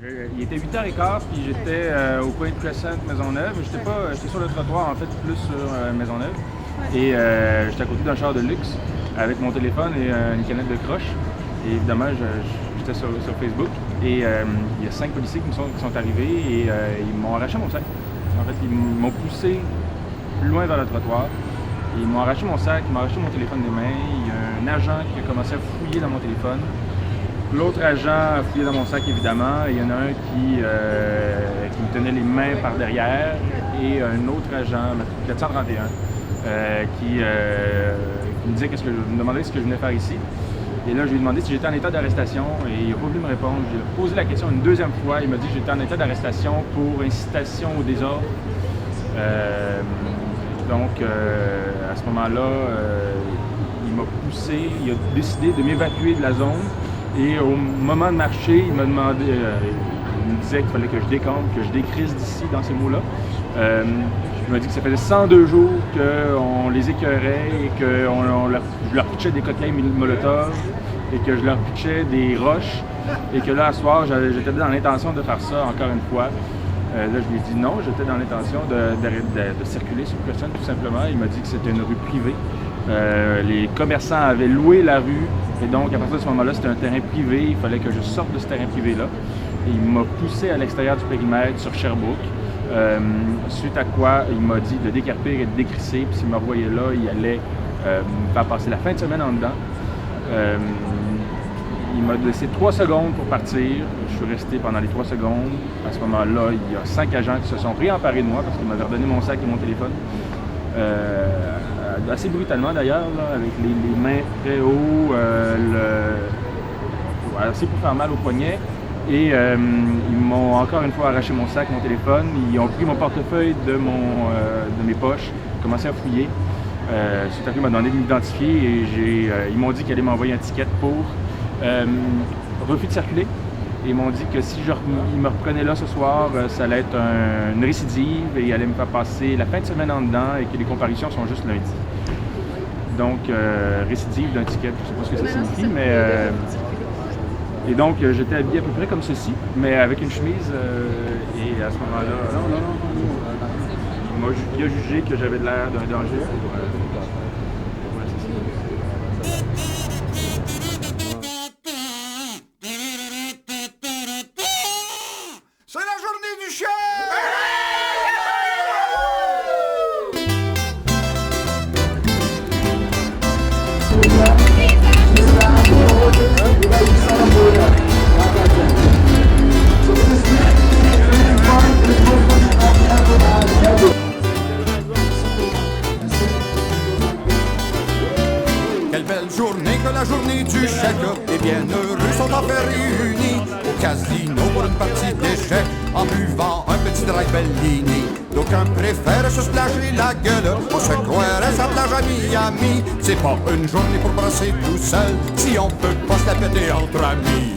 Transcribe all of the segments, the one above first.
Il était 8h15, puis j'étais au coin de Crescent, Maisonneuve. J'étais sur le trottoir, en fait, plus sur Maisonneuve. Et j'étais à côté d'un char de luxe avec mon téléphone et une canette de croche. Et évidemment, j'étais sur Facebook. Et il y a 5 policiers qui sont arrivés et ils m'ont arraché mon sac. En fait, ils m'ont poussé plus loin vers le trottoir. Ils m'ont arraché mon sac, ils m'ont arraché mon téléphone des mains. Il y a un agent qui a commencé à fouiller dans mon téléphone. L'autre agent a fouillé dans mon sac, évidemment. Il y en a un qui me tenait les mains par derrière et un autre agent, 431, qui me demandait ce que je venais faire ici. Et là, je lui ai demandé si j'étais en état d'arrestation et il n'a pas voulu me répondre. J'ai posé la question une deuxième fois. Il m'a dit que j'étais en état d'arrestation pour incitation au désordre. Donc, à ce moment-là, il m'a poussé, il a décidé de m'évacuer de la zone. Et au moment de marcher, il m'a demandé, il me disait qu'il fallait que je décante, que je décrisse d'ici dans ces mots-là. Il m'a dit que ça faisait 102 jours qu'on les écœurait et que je leur pitchais des cocktails Molotov et que je leur pitchais des roches et que là, à soir, j'étais dans l'intention de faire ça encore une fois. Là, je lui ai dit non, j'étais dans l'intention de circuler sur Crescent tout simplement. Il m'a dit que c'était une rue privée. Les commerçants avaient loué la rue et donc à partir de ce moment-là, c'était un terrain privé. Il fallait que je sorte de ce terrain privé-là. Et il m'a poussé à l'extérieur du périmètre sur Sherbrooke. Suite à quoi, il m'a dit de décarper et de décrisser. Puis s'il me revoyait là, il allait me faire passer la fin de semaine en dedans. Il m'a laissé 3 secondes pour partir. Je suis resté pendant les 3 secondes. À ce moment-là, il y a 5 agents qui se sont réemparés de moi parce qu'ils m'avaient redonné mon sac et mon téléphone. Assez brutalement d'ailleurs, avec les mains très haut, assez pour faire mal au poignet. Et ils m'ont encore une fois arraché mon sac, mon téléphone. Ils ont pris mon portefeuille de mes poches, commencé à fouiller. Suite à quoi, ils m'ont demandé de m'identifier et ils m'ont dit qu'ils allaient m'envoyer un ticket pour refus de circuler. Et ils m'ont dit que si ils me reprenaient là ce soir, ça allait être une récidive et ils allaient me faire passer la fin de semaine en dedans et que les comparutions sont juste lundi. Donc, récidive d'un ticket, je ne sais pas ce que ça signifie, mais... et donc, j'étais habillé à peu près comme ceci, mais avec une chemise et à ce moment-là... il a jugé que j'avais de l'air d'un danger. Quelle belle journée que la journée du chèque. Et bien heureux sont enfin réunis au casino pour une partie d'échecs en buvant un petit dry Bellini. D'aucuns préfèrent se splasher la gueule, on se croirait sa plage à Miami. C'est pas une journée pour brasser tout seul si on peut pas se la péter entre amis.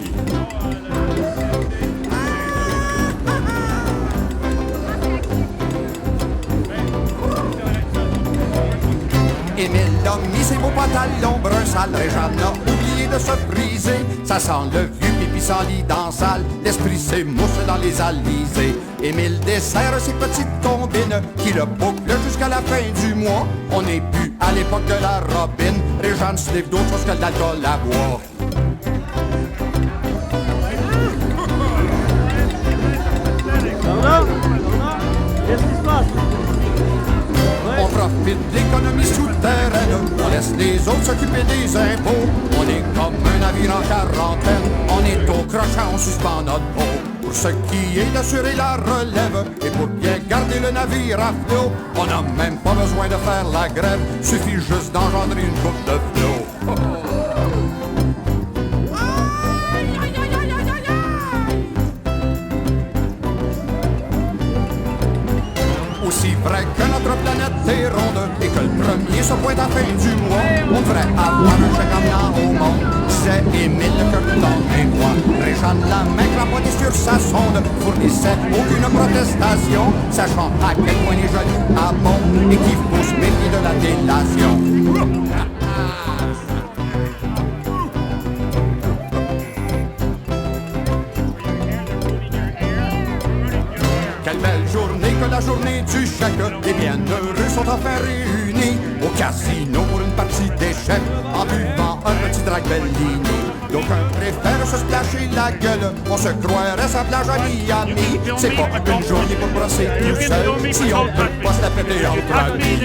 Émile a mis ses beaux pantalons brun sale, Réjeanne a oublié de se briser. Ça sent le vieux pipi sans lit dans la salle, l'esprit s'émousse dans les alizés. Émile dessert ses petites combines qui le bouclent jusqu'à la fin du mois. On n'est plus à l'époque de la robine, Réjeanne se livre d'autres choses que de l'alcool à boire. Qu'est-ce qui se passe? On profite d'économies souterraines, on laisse les autres s'occuper des impôts. On est comme un navire en quarantaine, on est au crochet, on suspend notre peau. Pour ce qui est d'assurer la relève et pour bien garder le navire à flot, on n'a même pas besoin de faire la grève, suffit juste d'engendrer une coupe de flot. Aussi vrai que notre planète est ronde et que le premier se pointe à la fin du mois, on devrait avoir un chèque amenant au monde, disait Émile le cœur dans mes doigts. Réjeanne la main cramponnée sur sa sonde, fournissait aucune protestation, sachant à quel point les jaloux abondent et qu'il faut se méfier de la délation. la journée du chèque, les bienheureux sont enfin réunis au casino pour une partie d'échecs en buvant un petit drag Bellini. D'aucuns préfèrent se splasher la gueule, on se croirait sa plage à Miami. C'est pas une journée pour brosser tout seul si on peut pas se la péter entre amis.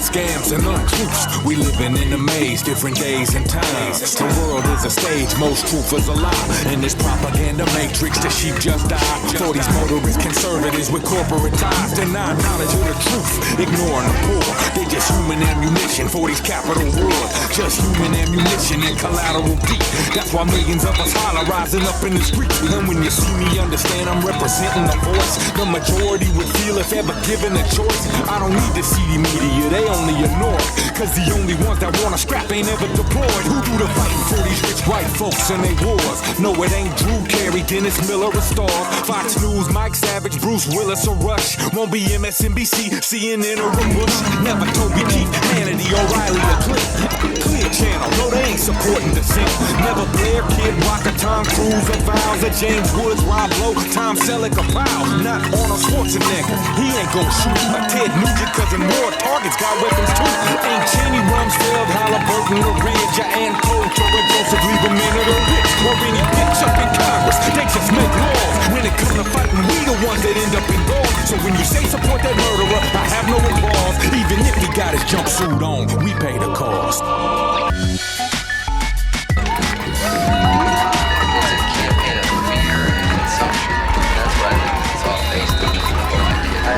Scams and untruths. We living in a maze, different days and times. The world is a stage, most truth is a lie. In this propaganda matrix, the sheep just died. For these motorists, conservatives with corporate ties, deny knowledge of the truth, ignoring the poor. They just human ammunition for these capital wars. Just human ammunition and collateral deep. That's why millions of us holler, rising up in the streets. And when you see me, understand I'm representing the voice the majority would feel if ever given a choice. I don't need the CD media, they only ignore it, cause the only ones that wanna scrap ain't ever deployed. Who do the fighting for these rich white folks and they wars? No, it ain't Drew Carey, Dennis Miller or Stars, Fox News, Mike Savage, Bruce Willis or Rush. Won't be MSNBC, CNN or Bush. Never Toby Keith, Hannity, O'Reilly or Clear Channel, no they ain't supporting the sin. Never Blair, Kid Rock or Tom Cruise or Viles or James Woods, Rob Lowe, Tom Selleck or Powell. Not Arnold Schwarzenegger, he ain't gon' shoot a Ted Nugent cause in more targets got weapons too. Ain't Cheney, Rumsfeld, Halliburton, or Ridge, or Ann Coulter, or Joseph Lieberman, or the rich, or any bitch up in Congress. They just make laws. When it comes to fighting, we the ones that end up in gold. So when you say support that murderer, I have no applause. Even if he got his jumpsuit on, we pay the cost.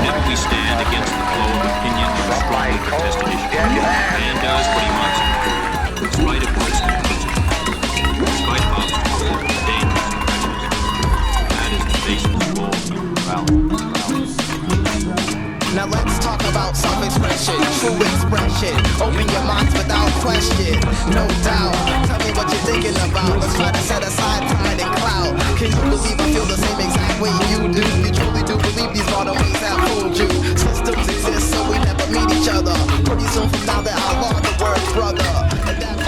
Never we stand against the flow of opinion or strongly contested issues. Man does what he wants to, in spite of consequences, in spite of obstacles, dangers, and prejudice. That is the basis of all human morality. Now let's talk about self-expression, true expression. Open your minds without question, no doubt. Tell me what you're thinking about. Let's try to set aside pride and clout. Can you believe I feel the same exact way you do? You truly do believe these modern ways have fooled you. Systems exist so we never meet each other. Pretty soon from now that I love the word brother. And that's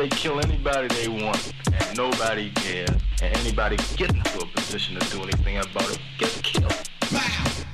they kill anybody they want, and nobody cares, and anybody get into a position to do anything about it gets killed.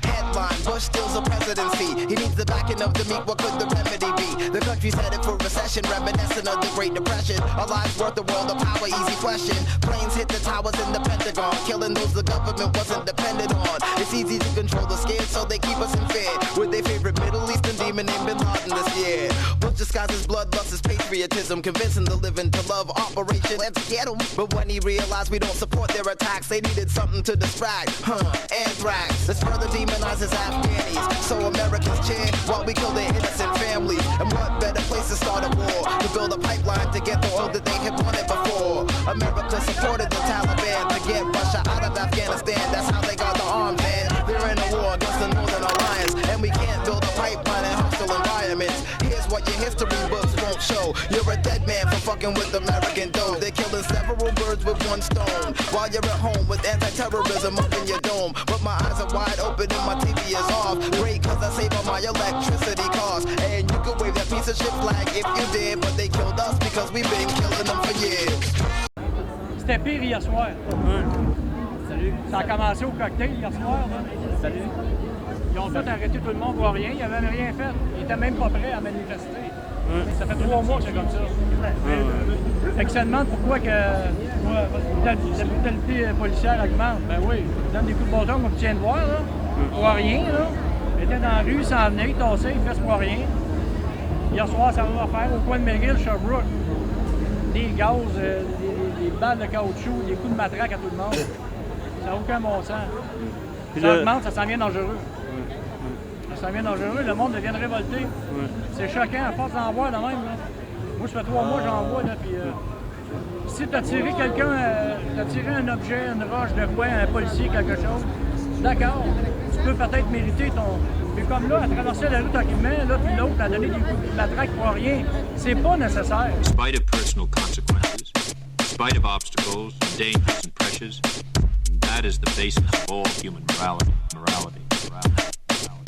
Headline, Bush steals a presidency. He needs the backing of the meek, what could the remedy be? The country's headed for recession, reminiscent of the Great Depression. Our lives worth the world of power, easy question. Planes hit the towers in the Pentagon, killing those the government wasn't dependent on. It's easy to control the scared, so they keep us in fear. With their favorite Middle Eastern demon named Bin Laden this year. Bush disguises bloodlust as patriotism, convincing the living to love Operation Let's Get 'em. But when he realized we don't support their attacks, they needed something to distract. Anthrax. This further demonizes Afghanis, so Americans cheer while we kill their innocent families. And what better place to start a war? To build a pipeline to get the oil that they had wanted before. America supported the Taliban to get Russia out of Afghanistan. That's how they got the arms, man. They're in a war against the Northern Alliance, and we can't build a pipeline in hostile environments. Here's what your history books won't show. You're a dead man for fucking with American dough. They're killing several birds with one stone, while you're at home with anti-terrorism up in your dome. But my eyes are wide open and my TV is off. Great, cause I save on my electricity costs. And you could wave that piece of shit flag if you did, but they killed us because we've been killing them for years. C'était pire hier soir. Salut. Ça a commencé au cocktail hier soir. Là. Salut. Ils ont fait arrêter tout le monde pour rien. Ils n'avaient rien fait. Ils n'étaient même pas prêts à manifester. Ça fait 3 mois que c'est comme ça. Fait que ça demande pourquoi que la brutalité policière augmente. Ben oui, ils donnent des coups de bâton comme tu viens de voir, là. Pour rien, là. Ils étaient dans la rue, s'en venaient, ils tassaient, ils faisaient pour rien. Hier soir, ça va faire au coin de McGill, Sherbrooke. Des gaz, des balles de caoutchouc, des coups de matraque à tout le monde. Ça n'a aucun bon sens. Ça augmente, ça s'en vient dangereux. Ça s'en vient dangereux, le monde devient révolté. C'est choquant, à force d'en voir de même. Là. Moi, ça fait 3 mois que j'en vois, là, puis si t'as tiré quelqu'un, t'as tiré un objet, une roche de quoi, un policier, quelque chose, d'accord, tu peux peut-être mériter ton... Mais comme là, à traverser la rue tranquillement, là, puis l'autre, à donner des coups de matraque pour rien, c'est pas nécessaire. In spite of personal consequences, in spite of obstacles, dangers and pressures, that is the basis of all human morality.